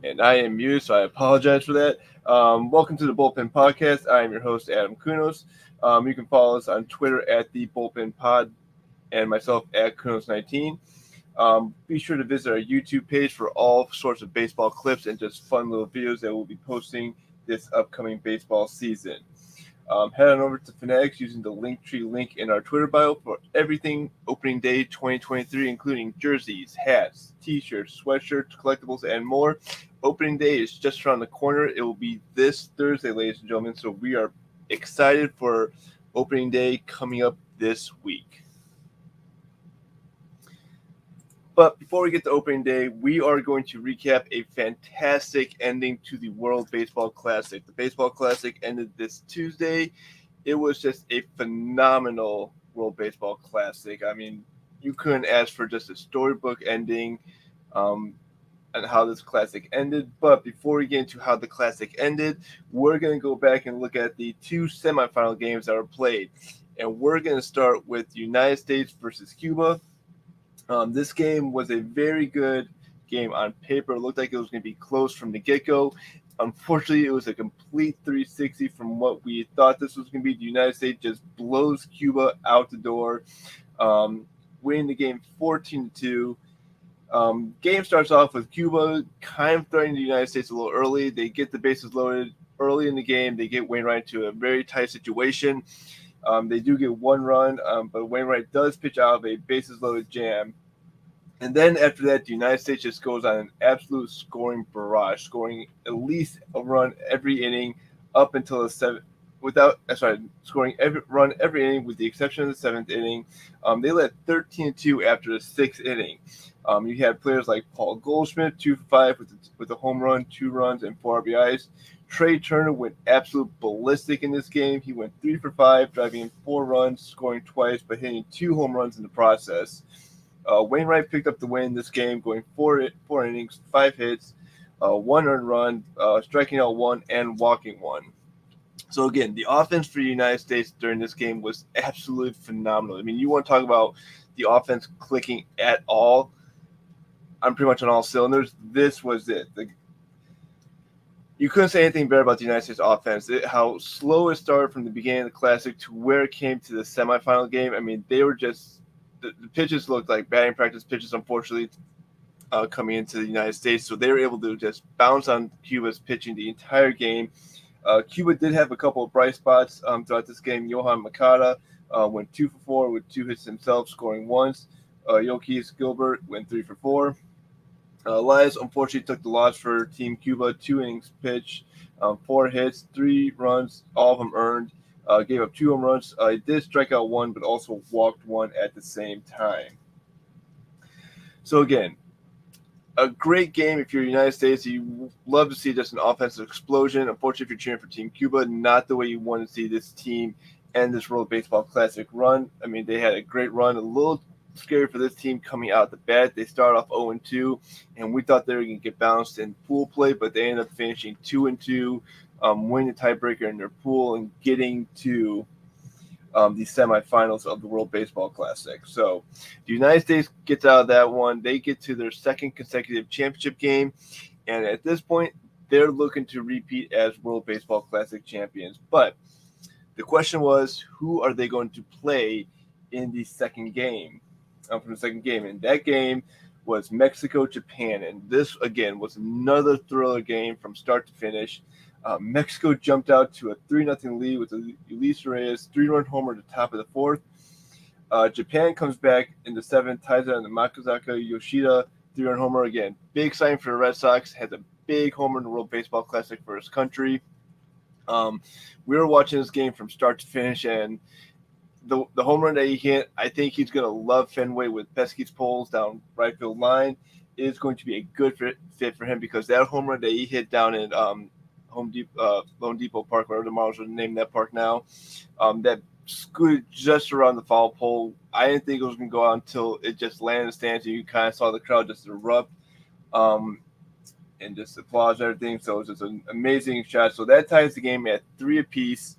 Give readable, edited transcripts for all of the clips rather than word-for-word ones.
And I am mute, so I apologize for that. Welcome to the Bullpen Podcast. I am your host, Adam Kunos. You can follow us on Twitter at the Bullpen Pod and myself at Kunos19. Be sure to visit our YouTube page for all sorts of baseball clips and just fun little videos that we'll be posting this upcoming baseball season. Head on over to Fanatics using the Linktree link in our Twitter bio for everything opening day 2023, including jerseys, hats, t-shirts, sweatshirts, collectibles, and more. Opening day is just around the corner. It will be this Thursday, ladies and gentlemen, so we are excited for opening day coming up this week. But before we get to opening day, we are going to recap a fantastic ending to the World Baseball Classic. The Baseball Classic ended this Tuesday. It was just a phenomenal World Baseball Classic. I mean, you couldn't ask for just a storybook ending and how this Classic ended. But before we get into how the Classic ended, we're going to go back and look at the two semifinal games that were played. And we're going to start with United States versus Cuba. This game was a very good game on paper. It looked like it was going to be close from the get-go. Unfortunately, it was a complete 360 from what we thought this was going to be. The United States just blows Cuba out the door, winning the game 14-2. Game starts off with Cuba kind of threatening the United States a little early. They get the bases loaded early in the game. They get Wainwright to a very tight situation. They do get one run, but Wainwright does pitch out of a bases-loaded jam. And then after that, the United States just goes on an absolute scoring barrage, scoring at least a run every inning up until the seventh. Scoring every inning with the exception of the seventh inning. They led 13-2 after the sixth inning. You had players like Paul Goldschmidt, 2 for 5 with a home run, 2 runs, and 4 RBIs. Trey Turner went absolute ballistic in this game. He went 3 for 5, driving in 4 runs, scoring twice, but hitting 2 home runs in the process. Wainwright picked up the win in this game, going 4 innings, 5 hits, 1 earned run, striking out 1, and walking 1. So again, the offense for the United States during this game was absolutely phenomenal. I mean, you want to talk about the offense clicking at all? I'm pretty much on all cylinders. This was it. You couldn't say anything better about the United States offense. How slow it started from the beginning of the Classic to where it came to the semifinal game. I mean, they were just the pitches looked like batting practice pitches, unfortunately, coming into the United States. So they were able to just bounce on Cuba's pitching the entire game. Cuba did have a couple of bright spots throughout this game. Johan Makata went 2 for 4 with 2 hits himself, scoring once. Yoquis Gilbert went 3 for 4. Elias unfortunately took the loss for Team Cuba, 2 innings pitched, 4 hits, 3 runs, all of them earned. Gave up 2 home runs. He did strike out 1, but also walked 1 at the same time. So again, a great game if you're United States. You love to see just an offensive explosion. Unfortunately, if you're cheering for Team Cuba, not the way you want to see this team end this World Baseball Classic run. I mean, they had a great run, a little scary for this team coming out the bat. They started off 0-2, and we thought they were going to get bounced in pool play, but they ended up finishing 2-2, winning the tiebreaker in their pool and getting to the semifinals of the World Baseball Classic. So the United States gets out of that one. They get to their second consecutive championship game, and at this point, they're looking to repeat as World Baseball Classic champions. But the question was, who are they going to play in the second game? From the second game, and that game was Mexico-Japan, and this again was another thriller game from start to finish. Mexico jumped out to a 3-0 lead with Luis Reyes 3-run homer at the top of the 4th. Japan comes back in the 7th, ties it on the Makazaka Yoshida 3-run homer again. Big sign for the Red Sox, has a big homer in the World Baseball Classic for his country. We were watching this game from start to finish, and the home run that he hit, I think he's going to love Fenway with Pesky's poles down right field line. It is going to be a good fit for him because that home run that he hit down in Lone Depot Park, whatever the Marlins are naming that park now, that scooted just around the foul pole. I didn't think it was going to go out until it just landed in the stands, and you kind of saw the crowd just erupt and just applause and everything. So it was just an amazing shot. So that ties the game at 3 apiece.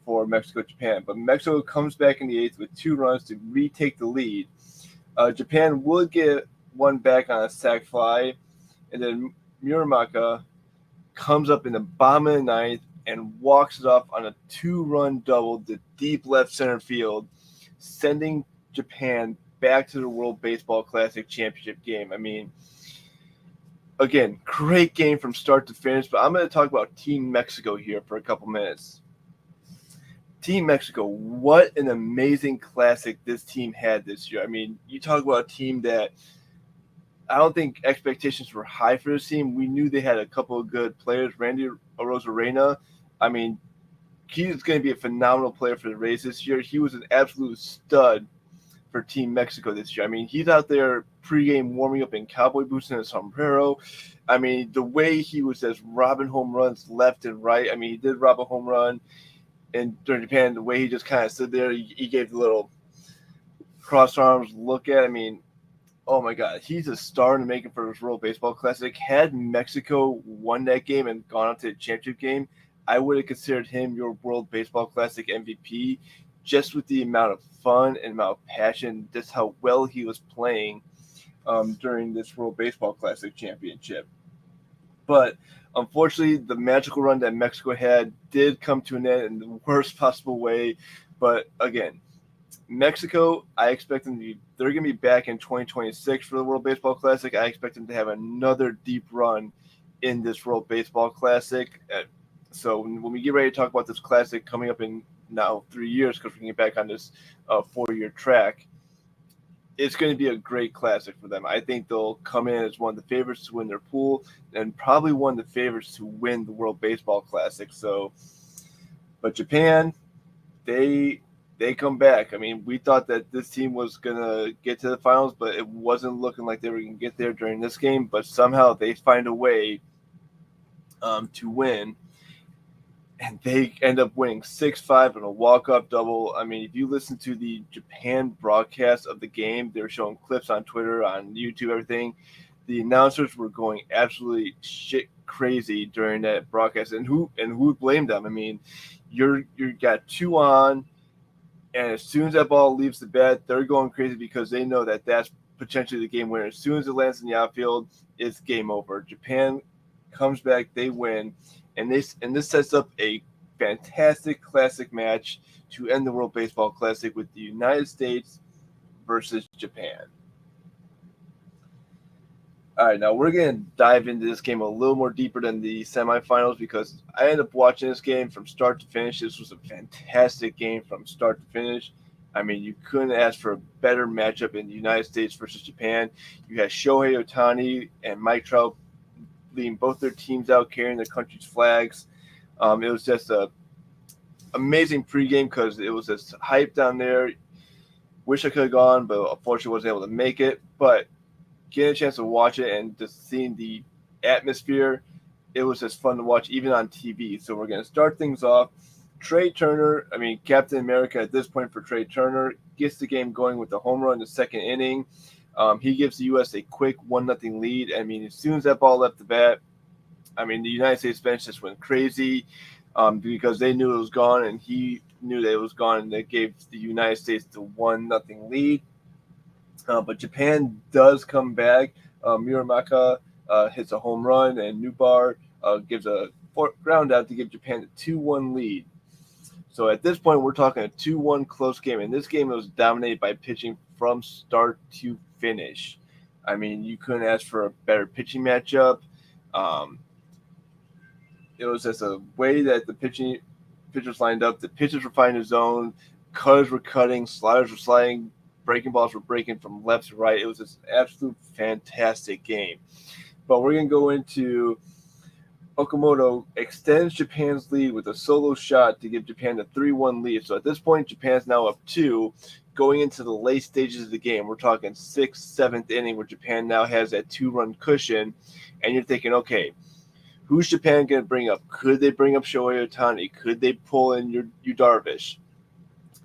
For Mexico-Japan. But Mexico comes back in the 8th with 2 runs to retake the lead. Japan would get one back on a sac fly, and then Muramaka comes up in the bottom of the ninth and walks it off on a 2-run double to deep left center field, sending Japan back to the World Baseball Classic Championship game. I mean, again, great game from start to finish, but I'm going to talk about Team Mexico here for a couple minutes. Team Mexico, what an amazing classic this team had this year. I mean, you talk about a team that I don't think expectations were high for this team. We knew they had a couple of good players. Randy Arozarena, I mean, he's going to be a phenomenal player for the Rays this year. He was an absolute stud for Team Mexico this year. I mean, he's out there pregame warming up in cowboy boots and a sombrero. I mean, the way he was just robbing home runs left and right. I mean, he did rob a home run. And during Japan, the way he just kind of stood there, he gave the little cross arms look at. I mean, oh my God, he's a star in the making for his World Baseball Classic. Had Mexico won that game and gone on to the championship game, I would have considered him your World Baseball Classic MVP, just with the amount of fun and amount of passion, just how well he was playing during this World Baseball Classic Championship. But unfortunately, the magical run that Mexico had did come to an end in the worst possible way. But again, Mexico, I expect them they're going to be back in 2026 for the World Baseball Classic. I expect them to have another deep run in this World Baseball Classic. So when we get ready to talk about this classic coming up in now 3 years, because we can get back on this 4-year track, it's going to be a great classic for them. I think they'll come in as one of the favorites to win their pool and probably one of the favorites to win the World Baseball Classic. So, but Japan, they come back. I mean, we thought that this team was going to get to the finals, but it wasn't looking like they were going to get there during this game. But somehow they find a way to win. And they end up winning 6-5 in a walk-off double. I mean, if you listen to the Japan broadcast of the game, they were showing clips on Twitter, on YouTube, everything. The announcers were going absolutely shit crazy during that broadcast. And who would blame them? I mean, you got 2 on, and as soon as that ball leaves the bat, they're going crazy because they know that that's potentially the game winner. As soon as it lands in the outfield, it's game over. Japan comes back, they win. And this sets up a fantastic classic match to end the World Baseball Classic with the United States versus Japan. All right, now we're going to dive into this game a little more deeper than the semifinals because I ended up watching this game from start to finish. This was a fantastic game from start to finish. I mean, you couldn't ask for a better matchup in the United States versus Japan. You had Shohei Ohtani and Mike Trout leading both their teams out, carrying their country's flags. It was just a amazing pregame because it was just hype down there. Wish I could have gone, but unfortunately wasn't able to make it. But getting a chance to watch it and just seeing the atmosphere, it was just fun to watch even on TV. So we're going to start things off. Trey Turner, I mean, Captain America at this point for Trey Turner, gets the game going with the home run in the second inning. He gives the U.S. a quick 1-0 lead. I mean, as soon as that ball left the bat, I mean, the United States bench just went crazy because they knew it was gone, and he knew that it was gone, and that gave the United States the 1-0 lead. But Japan does come back. Muramaka hits a home run, and Nubar gives a ground out to give Japan a 2-1 lead. So at this point, we're talking a 2-1 close game, and this game was dominated by pitching from start to finish. I mean, you couldn't ask for a better pitching matchup. It was just a way that the pitchers lined up. The pitchers were finding the zone. Cutters were cutting. Sliders were sliding. Breaking balls were breaking from left to right. It was just an absolute fantastic game. But we're going to go into Okamoto extends Japan's lead with a solo shot to give Japan a 3-1 lead. So at this point, Japan's now up 2. Going into the late stages of the game, we're talking 6th, 7th inning where Japan now has that 2-run cushion. And you're thinking, okay, who's Japan going to bring up? Could they bring up Shohei Ohtani? Could they pull in Yu Darvish?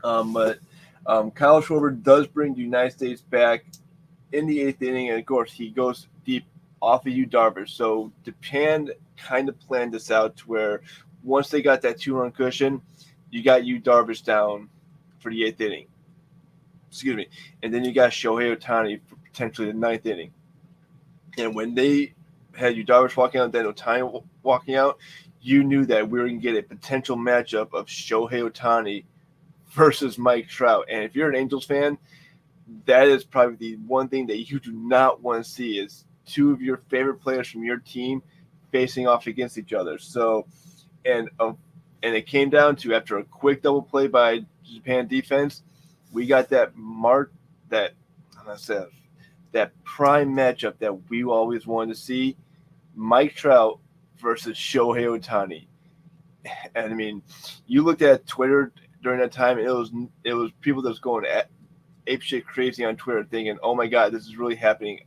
But Kyle Schwarber does bring the United States back in the 8th inning. And, of course, he goes deep off of Yu Darvish. So Japan kind of planned this out to where once they got that 2-run cushion, you got Yu Darvish down for the 8th inning. Excuse me. And then you got Shohei Ohtani for potentially the 9th inning. And when they had Darvish walking out, then Ohtani walking out, you knew that we were going to get a potential matchup of Shohei Ohtani versus Mike Trout. And if you're an Angels fan, that is probably the one thing that you do not want to see is two of your favorite players from your team facing off against each other. So, and it came down to after a quick double play by Japan defense, we got that prime matchup that we always wanted to see: Mike Trout versus Shohei Ohtani. And I mean, you looked at Twitter during that time, it was people that was going apeshit crazy on Twitter, thinking, "Oh my God, this is really happening.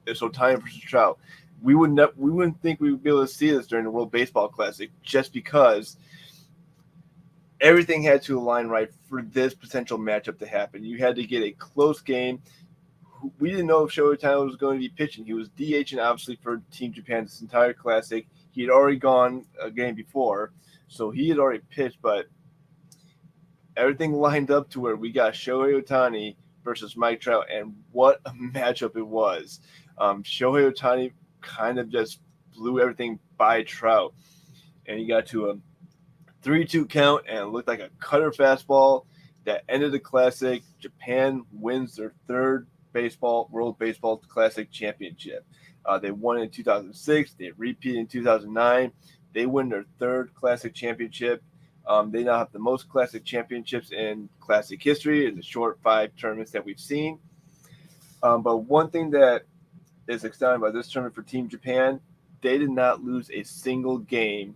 It's Ohtani versus Trout." We wouldn't think we would be able to see this during the World Baseball Classic, just because everything had to align right for this potential matchup to happen. You had to get a close game. We didn't know if Shohei Ohtani was going to be pitching. He was DHing, obviously, for Team Japan this entire Classic. He had already gone a game before, so he had already pitched, but everything lined up to where we got Shohei Ohtani versus Mike Trout, and what a matchup it was. Shohei Ohtani kind of just blew everything by Trout, and he got to a 3-2 count, and it looked like a cutter fastball that ended the Classic. Japan wins their third World Baseball Classic championship. They won in 2006. They repeated in 2009. They win their third Classic championship. They now have the most Classic championships in Classic history in the short 5 tournaments that we've seen. But one thing that is exciting about this tournament for Team Japan, they did not lose a single game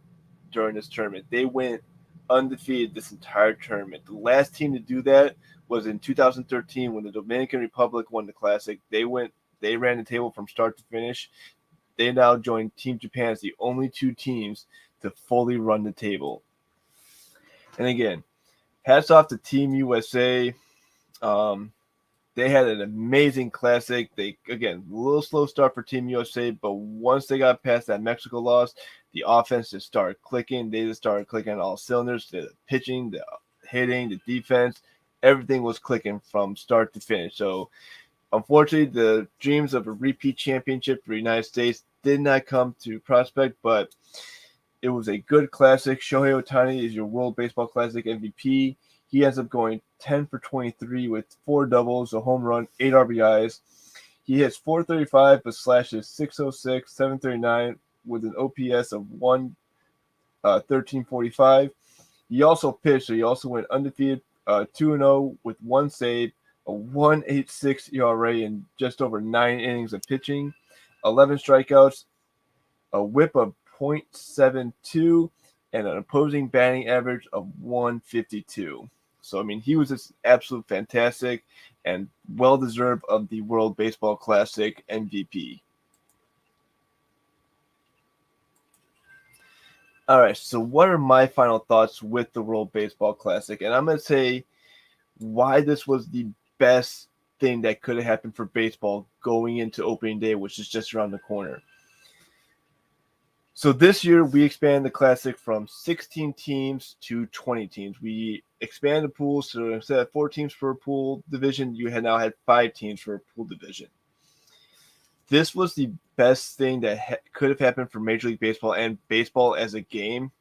during this tournament. They went undefeated this entire tournament. The last team to do that was in 2013 when the Dominican Republic won the Classic. They ran the table from start to finish. They now joined Team Japan as the only 2 teams to fully run the table. And again, hats off to Team USA. They had an amazing Classic. A little slow start for Team USA, but once they got past that Mexico loss, the offense just started clicking. They just started clicking on all cylinders. The pitching, the hitting, the defense, everything was clicking from start to finish. So, unfortunately, the dreams of a repeat championship for the United States did not come to prospect, but it was a good Classic. Shohei Ohtani is your World Baseball Classic MVP. He ends up going 10 for 23 with 4 doubles, a home run, 8 RBIs. He hits .435 but slashes .606, .739 with an OPS of 1345. He also pitched, so he also went undefeated, 2-0 with 1 save, a 1.86 ERA in just over 9 innings of pitching, 11 strikeouts, a whip of .72, and an opposing batting average of 152. So, I mean, he was just absolute fantastic and well-deserved of the World Baseball Classic MVP. All right, so what are my final thoughts with the World Baseball Classic? And I'm going to say why this was the best thing that could have happened for baseball going into opening day, which is just around the corner. So this year, we expanded the Classic from 16 teams to 20 teams. We expanded the pools, so instead of 4 teams per pool division, you now had 5 teams for a pool division. This was the best thing that could have happened for Major League Baseball and baseball as a game.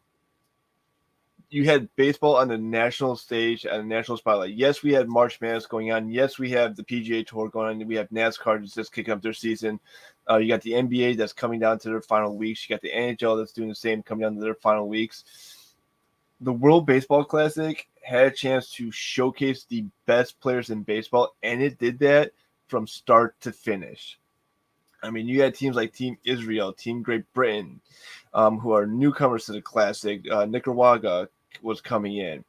You had baseball on the national stage, at a national spotlight. Yes, we had March Madness going on. Yes, we have the PGA Tour going on. We have NASCAR that's just kicking up their season. You got the NBA that's coming down to their final weeks. You got the NHL that's doing the same, coming down to their final weeks. The World Baseball Classic had a chance to showcase the best players in baseball, and it did that from start to finish. I mean, you had teams like Team Israel, Team Great Britain, who are newcomers to the Classic. Nicaragua was coming in.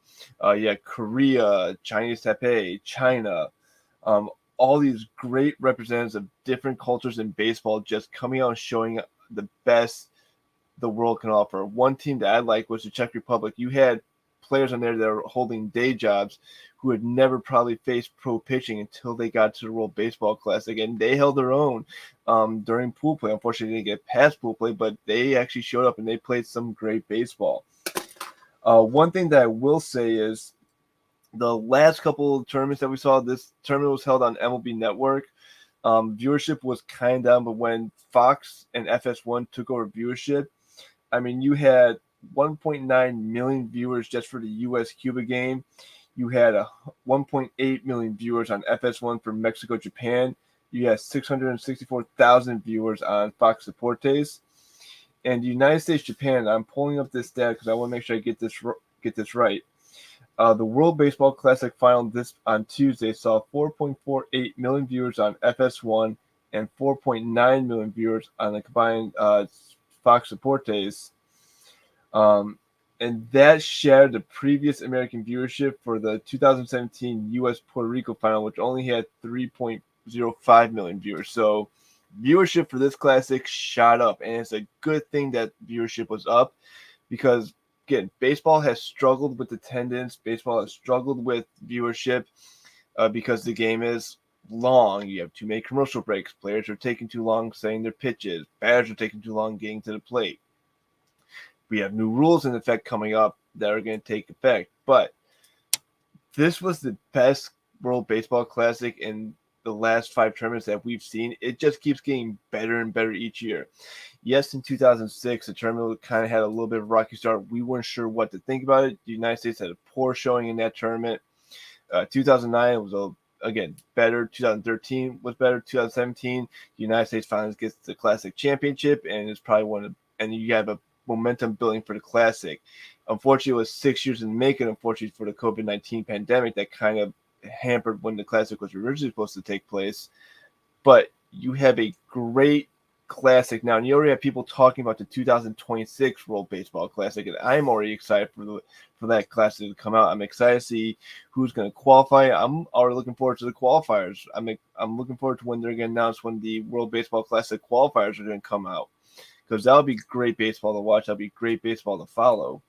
Korea, Chinese Taipei, China. All these great representatives of different cultures in baseball just coming out and showing the best the world can offer. One team that I like was the Czech Republic. You had players on there that are holding day jobs who had never probably faced pro pitching until they got to the World Baseball Classic, and they held their own during pool play. Unfortunately, they didn't get past pool play, but they actually showed up and they played some great baseball. One thing that I will say is the last couple of tournaments that we saw, this tournament was held on MLB Network. Viewership was kind of down, but when Fox and FS1 took over viewership, I mean, you had 1.9 million viewers just for the U.S.-Cuba game. You had 1.8 million viewers on FS1 for Mexico-Japan. You had 664,000 viewers on Fox Deportes. And the United States-Japan, I'm pulling up this stat because I want to make sure I get this right. The World Baseball Classic final this on Tuesday saw 4.48 million viewers on FS1 and 4.9 million viewers on the combined Fox Deportes. And that shared the previous American viewership for the 2017 U.S. Puerto Rico final, which only had 3.05 million viewers. So viewership for this classic shot up, and it's a good thing that viewership was up because, again, baseball has struggled with attendance. Baseball has struggled with viewership because the game is long. You have too many commercial breaks. Players are taking too long saying their pitches. Batters are taking too long getting to the plate. We have new rules in effect coming up that are going to take effect. But this was the best World Baseball Classic in the last 5 tournaments that we've seen. It just keeps getting better and better each year. Yes, in 2006, the tournament kind of had a little bit of a rocky start. We weren't sure what to think about it. The United States had a poor showing in that tournament. 2009 was again better. 2013 was better. 2017, the United States finally gets the Classic Championship, and it's probably and you have a momentum building for the Classic. Unfortunately, it was 6 years in making, unfortunately, for the COVID-19 pandemic that kind of hampered when the Classic was originally supposed to take place. But you have a great Classic now, and you already have people talking about the 2026 World Baseball Classic, and I'm already excited for that Classic to come out. I'm excited to see who's going to qualify. I'm already looking forward to the qualifiers. I'm looking forward to when they're going to announce when the World Baseball Classic qualifiers are going to come out, because that'll be great baseball to watch. That'll be great baseball to follow.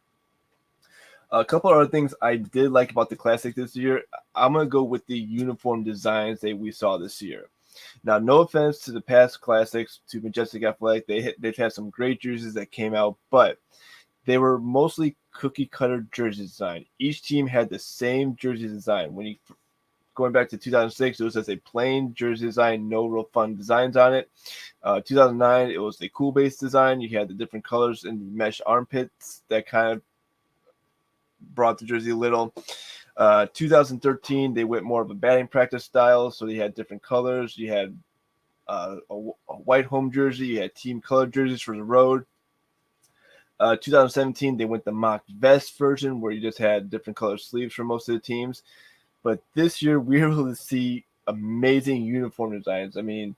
A couple of other things I did like about the Classic this year. I'm going to go with the uniform designs that we saw this year. Now, no offense to the past Classics, to Majestic Athletic. They've had some great jerseys that came out, but they were mostly cookie-cutter jersey design. Each team had the same jersey design. Going back to 2006, it was just a plain jersey design, no real fun designs on it. 2009, it was a cool base design. You had the different colors and the mesh armpits that kind of brought the jersey a little. 2013, they went more of a batting practice style, so they had different colors. You had a white home jersey. You had team colored jerseys for the road. 2017, they went the mock vest version where you just had different colored sleeves for most of the teams. But this year, we were able to see amazing uniform designs. I mean,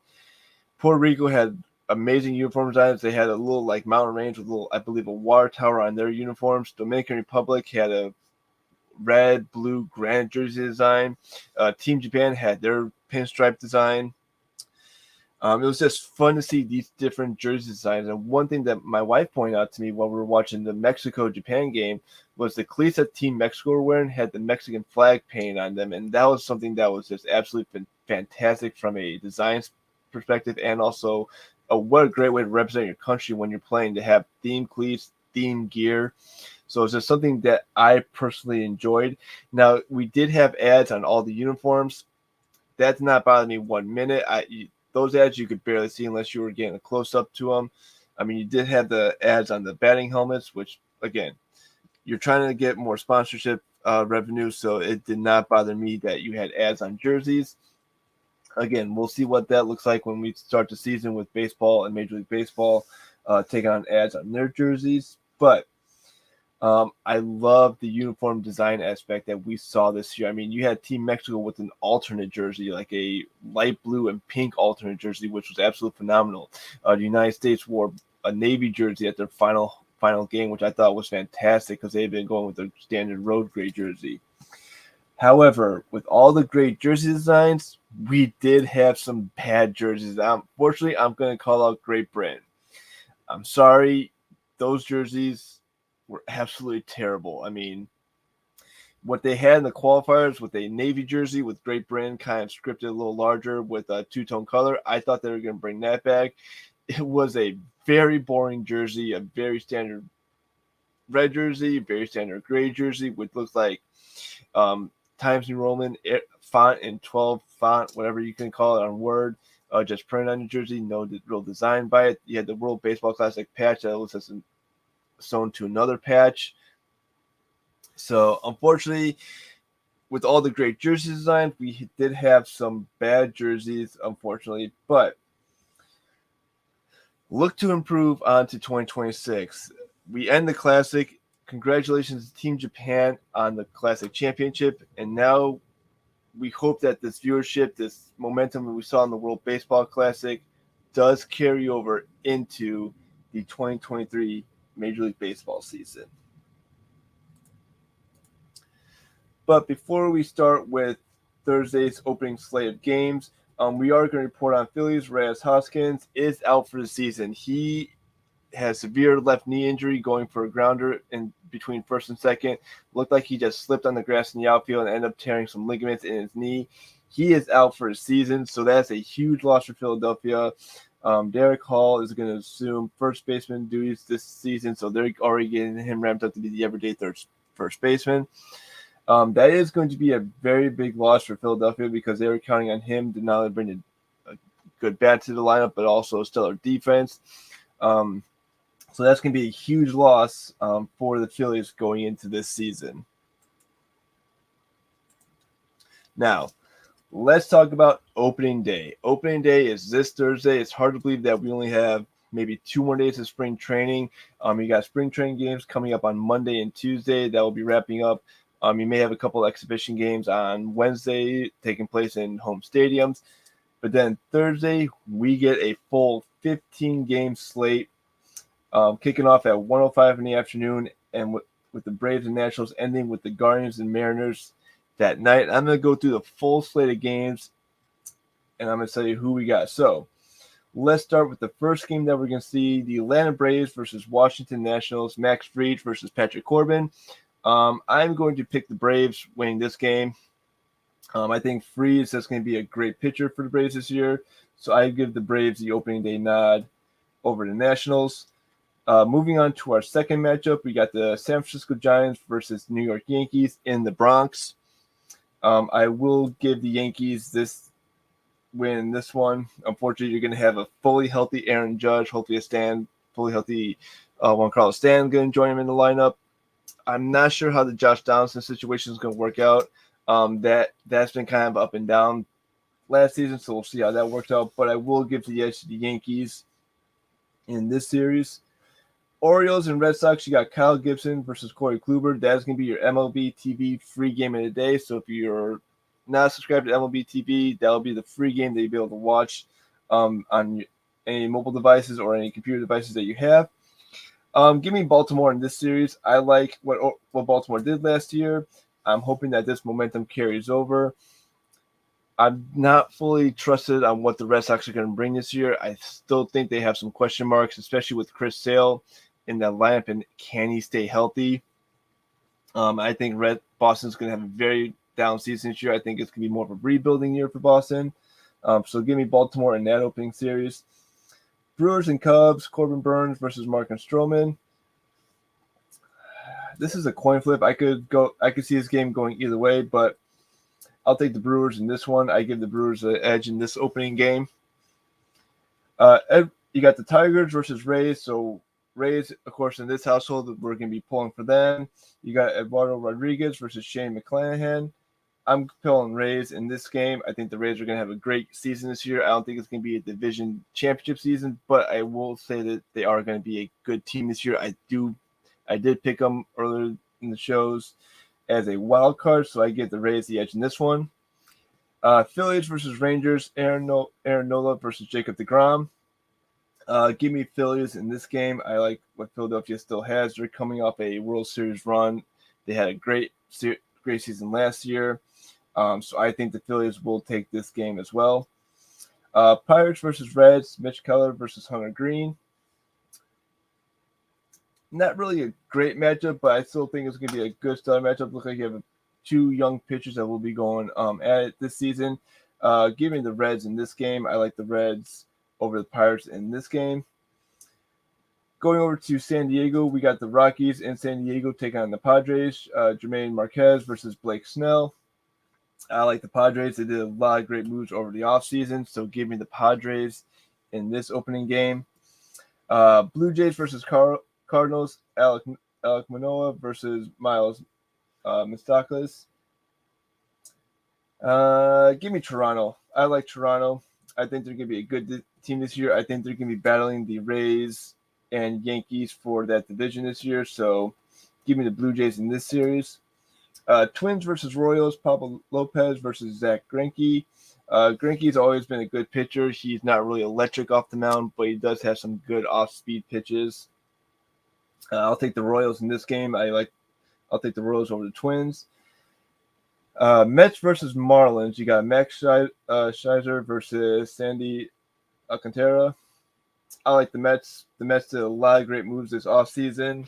Puerto Rico had amazing uniform designs. They had a little like mountain range with I believe, a water tower on their uniforms. Dominican Republic had a red, blue, granite jersey design. Team Japan had their pinstripe design. It was just fun to see these different jersey designs. And one thing that my wife pointed out to me while we were watching the Mexico-Japan game was the cleats that Team Mexico were wearing had the Mexican flag painted on them. And that was something that was just absolutely fantastic from a design perspective, and also what a great way to represent your country when you're playing, to have themed cleats, themed gear. So it's just something that I personally enjoyed. Now, we did have ads on all the uniforms. That did not bother me 1 minute. Those ads you could barely see unless you were getting a close-up to them. I mean, you did have the ads on the batting helmets, which, again, you're trying to get more sponsorship revenue, so it did not bother me that you had ads on jerseys. Again, we'll see what that looks like when we start the season with baseball and Major League Baseball taking on ads on their jerseys. But I love the uniform design aspect that we saw this year. I mean, you had Team Mexico with an alternate jersey, like a light blue and pink alternate jersey, which was absolutely phenomenal. The United States wore a navy jersey at their final game, which I thought was fantastic because they've been going with their standard road gray jersey. However, with all the great jersey designs, we did have some bad jerseys. Unfortunately, I'm going to call out Great Britain. I'm sorry, those jerseys were absolutely terrible. I mean, what they had in the qualifiers with a navy jersey with Great Britain kind of scripted a little larger with a two-tone color, I thought they were going to bring that back. It was a very boring jersey, a very standard red jersey, very standard gray jersey, which looks like Times New Roman font and 12 font, whatever you can call it on Word. just printed on the jersey, no real design by it. You had the World Baseball Classic patch that was just sewn to another patch. So unfortunately, with all the great jersey designs, we did have some bad jerseys, unfortunately, but look to improve on to 2026. We end the Classic. Congratulations to Team Japan on the Classic Championship, and now we hope that this viewership, this momentum that we saw in the World Baseball Classic, does carry over into the 2023 Major League Baseball season. But before we start with Thursday's opening slate of games, we are going to report on Phillies. Reyes Hoskins is out for the season. He has severe left knee injury going for a grounder in between first and second. Looked like he just slipped on the grass in the outfield and ended up tearing some ligaments in his knee. He is out for the season, so that's a huge loss for Philadelphia. Derek Hall is going to assume first baseman duties this season, so they're already getting him ramped up to be the everyday first baseman. That is going to be a very big loss for Philadelphia because they were counting on him to not only bring a good bat to the lineup, but also a stellar defense. So that's going to be a huge loss for the Phillies going into this season. Now, let's talk about opening day. Opening day is this Thursday. It's hard to believe that we only have maybe 2 more days of spring training. You got spring training games coming up on Monday and Tuesday. That will be wrapping up. You may have a couple exhibition games on Wednesday taking place in home stadiums. But then Thursday, we get a full 15-game slate kicking off at 1:05 in the afternoon, and with the Braves and Nationals ending with the Guardians and Mariners that night. I'm going to go through the full slate of games, and I'm going to tell you who we got. So let's start with the first game that we're going to see, the Atlanta Braves versus Washington Nationals, Max Fried versus Patrick Corbin. I'm going to pick the Braves winning this game. I think Fried is just going to be a great pitcher for the Braves this year, so I give the Braves the opening day nod over the Nationals. Moving on to our second matchup, we got the San Francisco Giants versus New York Yankees in the Bronx. I will give the Yankees this one. Unfortunately, you're going to have a fully healthy Aaron Judge, hopefully fully healthy Juan Carlos Stanton going to join him in the lineup. I'm not sure how the Josh Donaldson situation is going to work out. That's been kind of up and down last season, so we'll see how that works out. But I will give the edge to the Yankees in this series. Orioles and Red Sox, you got Kyle Gibson versus Corey Kluber. That's going to be your MLB TV free game of the day. So if you're not subscribed to MLB TV, that'll be the free game that you'll be able to watch on any mobile devices or any computer devices that you have. Give me Baltimore in this series. I like what Baltimore did last year. I'm hoping that this momentum carries over. I'm not fully trusted on what the Red Sox are going to bring this year. I still think they have some question marks, especially with Chris Sale in that lineup, and can he stay healthy? I think Boston's going to have a very down season this year. I think it's going to be more of a rebuilding year for Boston. So give me Baltimore in that opening series. Brewers and Cubs, Corbin Burnes versus Marcus Stroman. This is a coin flip. I could see this game going either way, but I'll take the Brewers in this one. I give the Brewers an edge in this opening game. You got the Tigers versus Rays. So Rays, of course, in this household, we're going to be pulling for them. You got Eduardo Rodriguez versus Shane McClanahan. I'm pulling Rays in this game. I think the Rays are going to have a great season this year. I don't think it's going to be a division championship season, but I will say that they are going to be a good team this year. I did pick them earlier in the shows as a wild card, so I give the Rays the edge in this one. Phillies versus Rangers, Aaron Nola versus Jacob deGrom. Give me Phillies in this game. I like what Philadelphia still has. They're coming off a World Series run. They had a great season last year. So I think the Phillies will take this game as well. Pirates versus Reds, Mitch Keller versus Hunter Green. Not really a great matchup, but I still think it's going to be a good starting matchup. Looks like you have 2 young pitchers that will be going at it this season. Give me the Reds in this game. I like the Reds over the Pirates in this game. Going over to San Diego, we got the Rockies in San Diego taking on the Padres. Jermaine Marquez versus Blake Snell. I like the Padres. They did a lot of great moves over the offseason, so give me the Padres in this opening game. Blue Jays versus Cardinals. Alec Manoah versus Miles Moustakas. Give me Toronto. I like Toronto. I think they're going to be a good team this year. I think they're going to be battling the Rays and Yankees for that division this year. So give me the Blue Jays in this series. Twins versus Royals. Pablo Lopez versus Zach Greinke. Greinke's always been a good pitcher. He's not really electric off the mound, but he does have some good off-speed pitches. I'll take the Royals in this game. I'll take the Royals over the Twins. Mets versus Marlins. You got Max Scherzer versus Sandy Alcantara. I like the Mets. The Mets did a lot of great moves this offseason.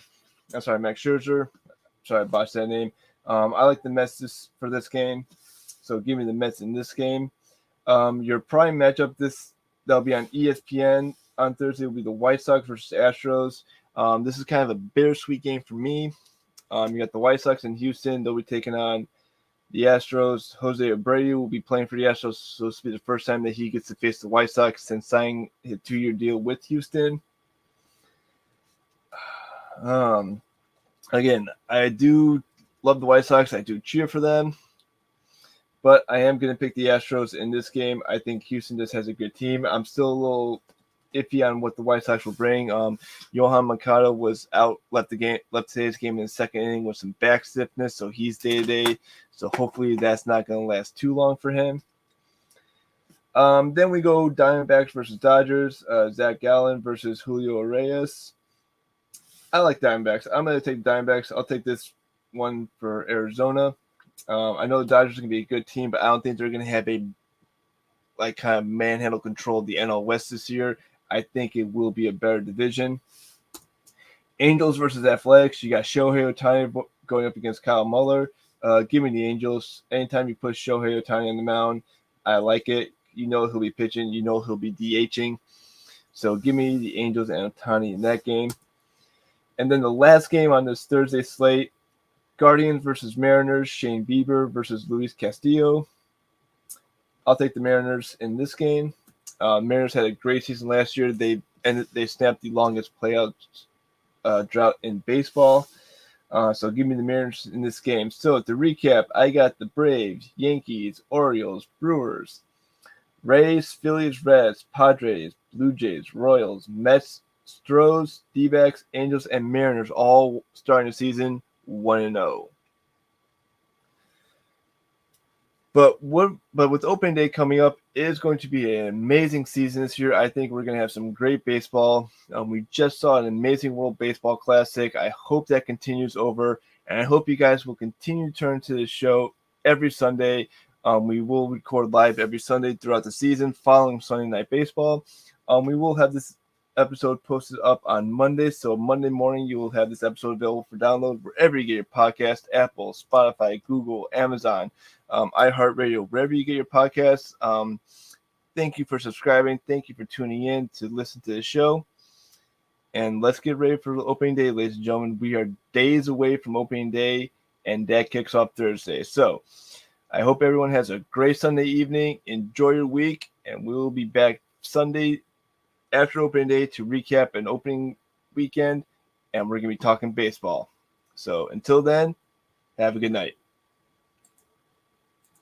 I'm sorry, Max Scherzer. Sorry, I botched that name. I like the Mets for this game. So give me the Mets in this game. Your prime matchup that'll be on ESPN on Thursday will be the White Sox versus Astros. This is kind of a bittersweet game for me. You got the White Sox in Houston. They'll be taking on the Astros. Jose Abreu will be playing for the Astros, so this will be the first time that he gets to face the White Sox since signing his 2-year deal with Houston. Again, I do love the White Sox. I do cheer for them, but I am going to pick the Astros in this game. I think Houston just has a good team. I'm still a little iffy on what the White Sox will bring. Yohan Moncada was out, left today's game in the second inning with some back stiffness, so he's day-to-day. So hopefully that's not going to last too long for him. Then we go Diamondbacks versus Dodgers. Zach Gallen versus Julio Reyes. I like Diamondbacks. I'm going to take Diamondbacks. I'll take this one for Arizona. I know the Dodgers are going to be a good team, but I don't think they're going to have a kind of manhandle control of the NL West this year. I think it will be a better division. Angels versus Athletics. You got Shohei Ohtani going up against Kyle Muller. Give me the Angels. Anytime you put Shohei Ohtani on the mound, I like it. You know he'll be pitching. You know he'll be DHing. So give me the Angels and Ohtani in that game. And then the last game on this Thursday slate, Guardians versus Mariners. Shane Bieber versus Luis Castillo. I'll take the Mariners in this game. Mariners had a great season last year. They snapped the longest playout drought in baseball. So give me the Mariners in this game. So to recap, I got the Braves, Yankees, Orioles, Brewers, Rays, Phillies, Reds, Padres, Blue Jays, Royals, Mets, Stros, D-backs, Angels, and Mariners all starting the season 1-0. But with opening day coming up, it is going to be an amazing season this year. I think we're going to have some great baseball. We just saw an amazing World Baseball Classic. I hope that continues over, and I hope you guys will continue to turn to the show every Sunday. We will record live every Sunday throughout the season following Sunday Night Baseball. We will have this episode posted up on Monday, so Monday morning you will have this episode available for download wherever you get your podcast: Apple, Spotify, Google, Amazon, iHeartRadio, wherever you get your podcasts. Thank you for subscribing. Thank you for tuning in to listen to the show. And let's get ready for opening day, ladies and gentlemen. We are days away from opening day, and that kicks off Thursday. So I hope everyone has a great Sunday evening. Enjoy your week, and we will be back Sunday after opening day to recap an opening weekend, and we're going to be talking baseball. So until then, have a good night.